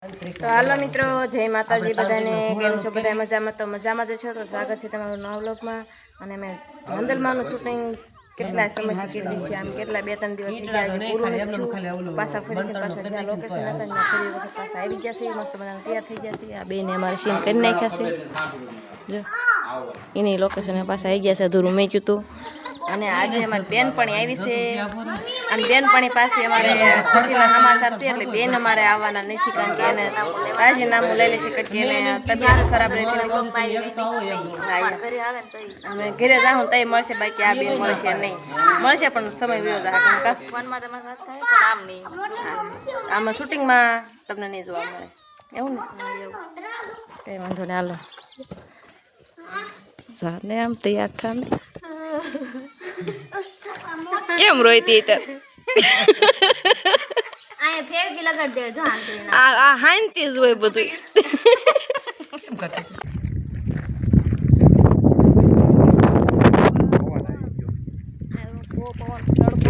તો હાલો મિત્રો, જય માતાજી બધાને. કેમ છો બધા? મજામાં? તો મજામાં જ છો. તો સ્વાગત છે તમારું નવા વ્લોગમાં. અને મેં ધાંધલમાંનું શૂટિંગ કેટલા સમયથી કેટલી છે, આમ કેટલા 2-3 દિવસ થઈ ગયા છે, પૂરું નથી થયું. પાછા ફરીથી પાછા જ્યાં લોકેશન હતા ત્યાં ફરી વખત પાછા આવી ગયા છે. મસ્ત બધા તૈયાર થઈ ગયા છે. આ બેને અમારે સીન કરી નાખ્યા છે. જો એની લોકેશન પાછા આવી ગયા છે, અધૂરું મેક્યું હતું. અને આજે અમારી બેનપણી આવી છે, અને બેનપણી પાસે અમારે ખુશીના સમાચાર છે. એટલે બેન અમારે આવવાના નથી, કારણ કે એને રાજીનામું લઈ લેશે, કારણ કે એને તબિયત ખરાબ રહેતી. અમે ઘરે જાઉં તો મળશે, બાકી આ બેન મળશે નહીં. મળશે પણ સમય વયો જાય. આમાં શૂટિંગમાં તમને નહીં જોવા મળે એવું ને? કઈ વાંધો ને, હાલો જાને આમ તૈયાર થા ને. કેમ રોઈતી તો આ ફેરકી લગાડ દે જો આ હાંતી જ હોય બધું. કેમ કરતી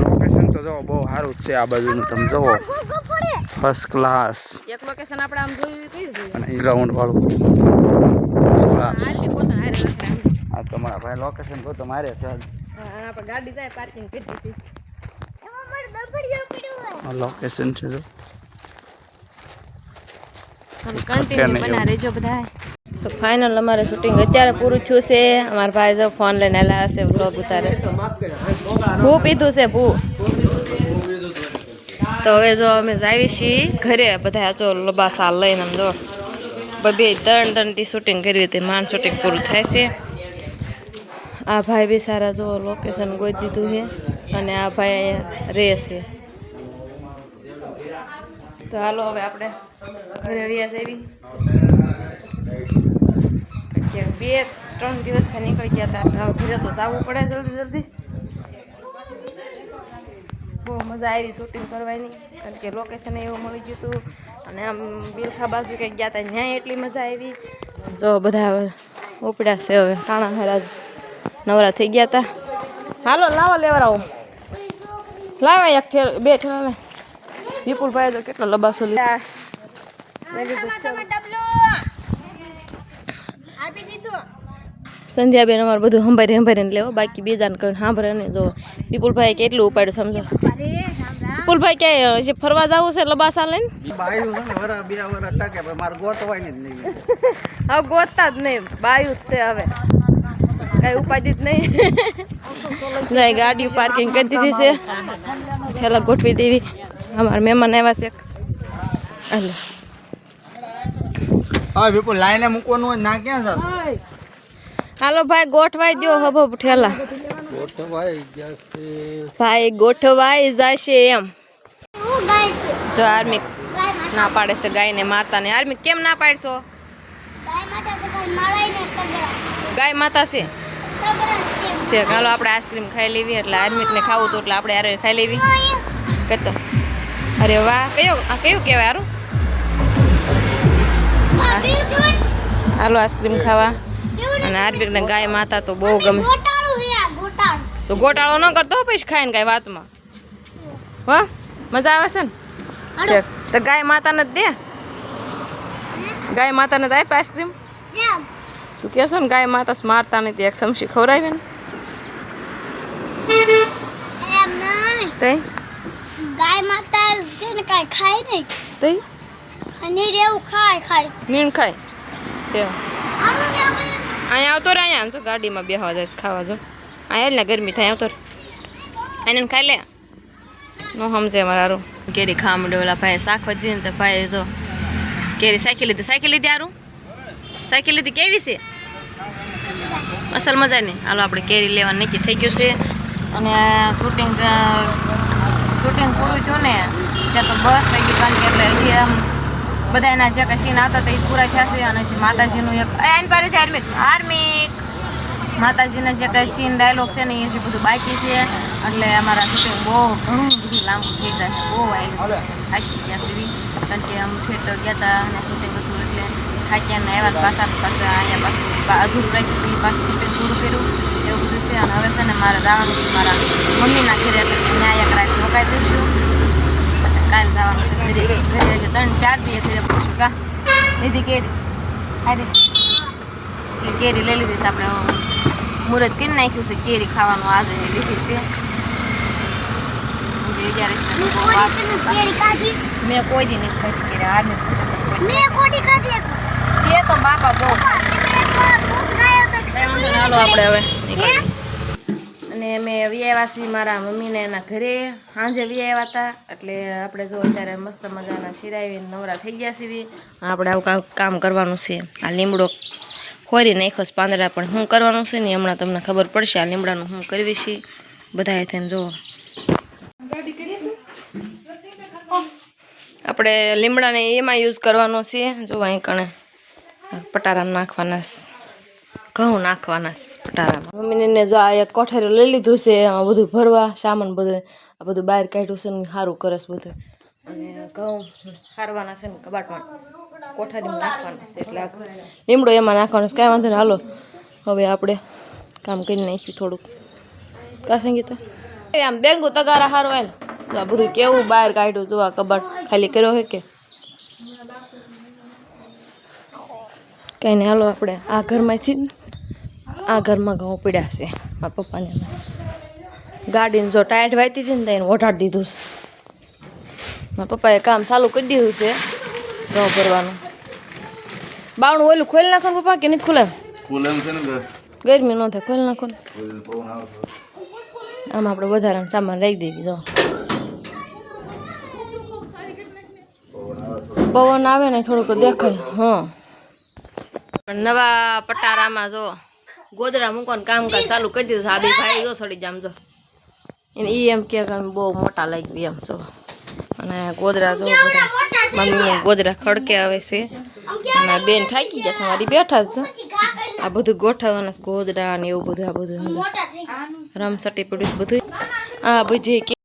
લોકેશન તો જો બહુ સારું છે આ બાજુનું, તમે જોવો ફર્સ્ટ ક્લાસ. એક લોકેશન આપણે આમ જોયું કયું છે, અને ગ્રાઉન્ડ વાળું ફર્સ્ટ ક્લાસ. આ તમારા ભાઈ લોકેશન કહો તો મારે છે. આપણે ગાડી જાય પાર્કિંગ કરી દીધી. લોકેશન છે જો કન્ટિન્યુ બના રહેજો બધા. તો ફાઇનલ અમારે શૂટિંગ અત્યારે પૂરું થયું છે. અમારા ભાઈ જો ફોન લઈને આવ્યા હશે, વ્લોગ ઉતારે. ભૂ પીધું છે ભૂ. તો હવે જો અમે જાવી છીએ ઘરે, બધા જો લબાસા લઈને આમ જો 2-3 થી શૂટિંગ કરી હતી. માન શૂટિંગ પૂરું થાય છે. આ ભાઈ બી સારા જો લોકેશન ગોઈ દીધું છે, અને આ ભાઈ અહીંયા રહે છે. તો હાલો હવે આપણે ઘરે આવ્યા છે. 2-3 દિવસથી નીકળી ગયા હતા, એટલે હવે ઘરે તો જવું પડે જલ્દી. બહુ મજા આવી શૂટિંગ કરવાની, કારણ કે લોકેશન એવું મળી ગયું હતું. અને આમ બિલખા બાજુ કંઈક ગયા હતા, ત્યાં એટલી મજા આવી. જો બધા હવે ઉપડ્યા છે, હવે ટાણા હારા નવરા થઈ ગયા હતા. હાલો લાવો લેવરાવો, લાવા એક બે ઠેલા. વિપુલભાઈ તો કેટલો લબાસો લીધો. સંધ્યાબેન અમારે બધું સંભાળીને લેવો, બાકી બીજાને કઈ સાંભળે નહીં. જો વિપુલભાઈ કેટલું ઉપાડ્યું સમજો. વિપુલભાઈ ક્યાંય હજી ફરવા જવું છે લબાસા લઈને? હવે ગોતતા જ નહીં, બાયું જ છે હવે, કઈ ઉપાધિ જ નહીં. જાય ગાડીઓ પાર્કિંગ કરી દીધી છે, ઠેલા ગોઠવી દેવી. અમારા મહેમાન આવ્યા છે. હાલો હા વિપુલ લાઈને મૂકવાનું હોય ના ક્યાં છે? હાલો ભાઈ ગોઠવાઈ દો હબ ઠેલા. ભાઈ ગોઠવાઈ જશે એમ. જો આર્મી ના પાડે છે ગાયને માતાને. આર્મી કેમ ના પાડશો? ગાય માતા છે. ઠીક, હાલો આપણે આઈસ્ક્રીમ ખાઈ લેવી. એટલે આર્મીને ખાવું હતું એટલે આપણે યાર ખાઈ લેવી કરતો. અરે વાહ, કયું કહેવાય હારું? હાલો આઈસ્ક્રીમ ખાવા. અને આર્મીને ગાય માતા તો બહુ ગમે. તો ગોટાળો ન કરતો પછી ખાઈને ગાય વાતમાં. હા મજા આવે છે ને? ઠીક, તો ગાય માતાને જ દે. ગાય માતાને જ આપ આઈસ્ક્રીમ. તું કહેશો ને ગાય માતા મારતા નથી, એક સમસી ખવડાવે ને તઈ ગાય માતા ને કાઈ ખાય નહીં તઈ અને રેવું ખાય નીણ ખાય. અહીંયા આવતો રે, અહીંયા જો ગાડીમાં બેસવા જાય ખાવા. જો અહીંયા ને ગરમી થાય, આવતો એને ખાઈ લે. નો સમજે મારું. કેરી ખાવા માંડ્યો. ઓલા ભાઈ શાક વધી ને તો ભાઈ જો કેરી સાયકલ લીધી. હારું સાયકલ લીધી. કેવી છે? અસલ મજાની. હાલો આપણે કેરી લેવા નક્કી થઈ ગયું છે. અને શૂટિંગ પૂરું થયું ને ત્યાં તો બસ થઈ ગઈ, કારણ કે એટલે હજી આમ બધા એના જે કંઈ સીન આવતા હતા એ પૂરા થયા છે. અને માતાજીનું એક આઈન પારે છે આર્મી માતાજીના જે કંઈ સીન ડાયલોગ છે ને એ હજી બધું બાકી છે. એટલે અમારા શૂટિંગ બહુ ઘણું બધું લાંબુ થઈ જાય છે. બહુ આવેલું થાકી ગયા સુધી, કારણ કે આમ થિયેટર ગયા હતા અને શૂટિંગ હતું એટલે થાક્યા ને આવ્યા. પાછા અહીંયા પાછું અધૂરું રાખ્યું હતું, એ પાછું શૂટિંગ પૂરું કર્યું એવું બધું છે. અને હવે છે ને મારે જવાનું છે મારા મમ્મીના ઘરે, એટલે ન્યાય એક રાત રોકાઈ જઈશું. પછી કાલ જવાનું છે ઘરે. ઘરે હજુ 3-4 દિવસ થઈ પૂછું કા લીધી કેરી ખાધી એટલે કેરી લઈ લીધી છે આપણે. મુહૂર્ત કરી નાખ્યું છે કેરી ખાવાનું આજે લીધી છે. કેરી ખાધી મેં કોઈ દી નથી ખાધી કેરી. આ મેં પૂછે મેં કોડી ખાધી તે તો બાપા બહુ ચાલો આપણે હવે નીકળીએ. અને અમે વ્યાવાસી મારા મમ્મીને એના ઘરે સાંજે વ્યાવ્યા હતા. એટલે આપણે જો અત્યારે મસ્ત મજાના શિરાવી નવરા થઈ ગયા છીએ. આપણે આવું કામ કરવાનું છે. આ લીમડો ખોરી નાખ્યો છે પાંદડા, પણ શું કરવાનું છે ને હમણાં તમને ખબર પડશે. આ લીમડાનું શું કરવી છે બધાએ થઈને જુઓ. આપણે લીમડાને એમાં યુઝ કરવાનો છે. જો અહીં કણે પટારામાં નાખવાના, ઘઉં નાખવાના પટારામાં. મમ્મીને જો આ એક કોઠારી લઈ લીધું છે આમાં બધું ભરવા સામાન બધું. આ બધું બહાર કાઢ્યું છે ને સારું કરે છે બધું. અને ઘઉં હારવાના છે ને કબાટમાં કોઠારીમાં નાખવાના છે. એટલે લીમડો એમાં નાખવાનો છે. કાંઈ વાંધો નહીં. હાલો હવે આપણે કામ કરી નાખીએ થોડુંક. કા સંગીતા આમ બેનગુ તગારા સારું હોય ને. તો આ બધું કેવું બહાર કાઢ્યું. જો આ કબાટ ખાલી કર્યો હોય કે કંઈ નહીં. હાલો આપણે આ ઘરમાંથી આ ઘરમાં ઘઉં પીડ્યા છે મારા પપ્પાને. ગાડીને જો ટાયર વાતી હતી ને તો એને ઓઢાડી દીધું છે. મારા પપ્પાએ કામ ચાલુ કરી દીધું છે ઘઉં ભરવાનું. બાવણું ઓલું ખોલી નાખો ને પપ્પા કે નથી ખુલે? ગરમી ન થાય ખોલી નાખો ને. આમાં આપણે વધારાનો સામાન રાખી દઈએ. જો પવન આવે ને થોડુંક દેખાય. હા નવા પટારામાં જો ગોદડા મૂકવાનું કામકાજ ચાલુ કરી દીધું. આ બે ભાઈ જો સડી જામ જો એને એમ કે બહુ મોટા લાગી એમ જો. અને ગોદડા જો બધા મમ્મી ગોદડા ખડકે આવે છે. અને બેન થાકી ગયા છે મારી બેઠા જ છે. આ બધું ગોઠવવાના ગોદડા ને એવું બધું. આ બધું રમસટી પડ્યું બધું. આ બધી